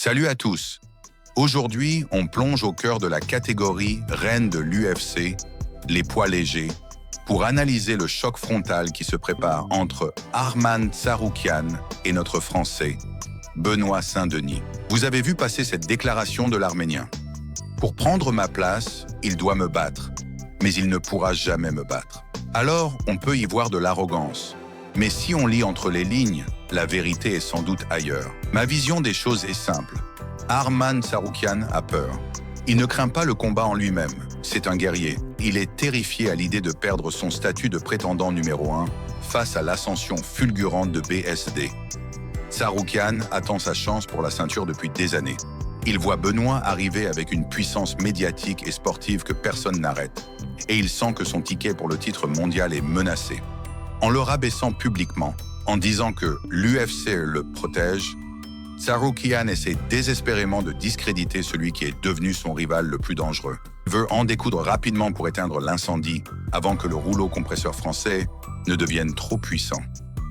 Salut à tous. Aujourd'hui, on plonge au cœur de la catégorie reine de l'UFC, les poids légers, pour analyser le choc frontal qui se prépare entre Arman Tsarukyan et notre Français, Benoît Saint-Denis. Vous avez vu passer cette déclaration de l'Arménien. Pour prendre ma place, il doit me battre, mais il ne pourra jamais me battre. Alors, on peut y voir de l'arrogance. Mais si on lit entre les lignes, la vérité est sans doute ailleurs. Ma vision des choses est simple. Arman Tsarukyan a peur. Il ne craint pas le combat en lui-même. C'est un guerrier. Il est terrifié à l'idée de perdre son statut de prétendant numéro 1 face à l'ascension fulgurante de BSD. Tsarukyan attend sa chance pour la ceinture depuis des années. Il voit Benoît arriver avec une puissance médiatique et sportive que personne n'arrête. Et il sent que son ticket pour le titre mondial est menacé. En le rabaissant publiquement, en disant que l'UFC le protège, Tsarukyan essaie désespérément de discréditer celui qui est devenu son rival le plus dangereux. Il veut en découdre rapidement pour éteindre l'incendie avant que le rouleau compresseur français ne devienne trop puissant.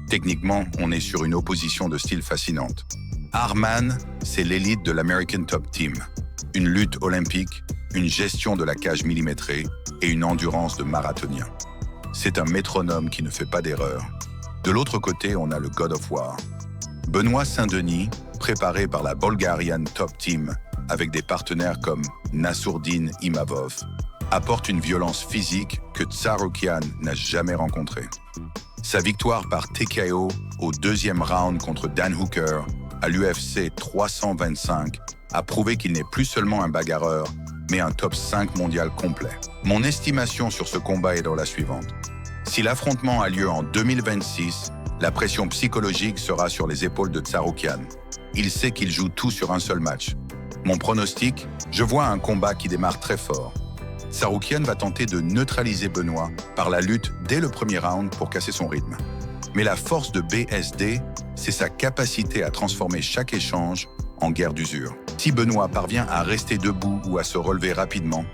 Techniquement, on est sur une opposition de style fascinante. Arman, c'est l'élite de l'American Top Team. Une lutte olympique, une gestion de la cage millimétrée et une endurance de marathonien. C'est un métronome qui ne fait pas d'erreur. De l'autre côté, on a le God of War. Benoît Saint-Denis, préparé par la Bulgarian Top Team avec des partenaires comme Nassourdine Imavov, apporte une violence physique que Tsarukyan n'a jamais rencontrée. Sa victoire par TKO au deuxième round contre Dan Hooker à l'UFC 325 a prouvé qu'il n'est plus seulement un bagarreur, mais un top 5 mondial complet. Mon estimation sur ce combat est dans la suivante. Si l'affrontement a lieu en 2026, la pression psychologique sera sur les épaules de Tsarukyan. Il sait qu'il joue tout sur un seul match. Mon pronostic, je vois un combat qui démarre très fort. Tsarukyan va tenter de neutraliser Benoît par la lutte dès le premier round pour casser son rythme. Mais la force de BSD, c'est sa capacité à transformer chaque échange en guerre d'usure. Si Benoît parvient à rester debout ou à se relever rapidement,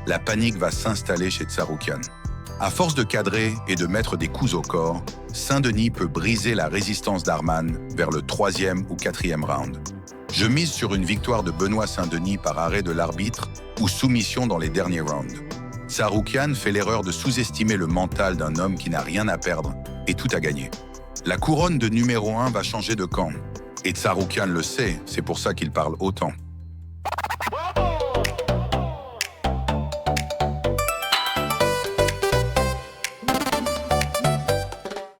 la panique va s'installer chez Tsarukyan. À force de cadrer et de mettre des coups au corps, Saint-Denis peut briser la résistance d'Arman vers le 3e ou 4e round. Je mise sur une victoire de Benoît Saint-Denis par arrêt de l'arbitre ou soumission dans les derniers rounds. Tsarukyan fait l'erreur de sous-estimer le mental d'un homme qui n'a rien à perdre et tout à gagner. La couronne de numéro 1 va changer de camp. Et Tsarukyan le sait, c'est pour ça qu'il parle autant.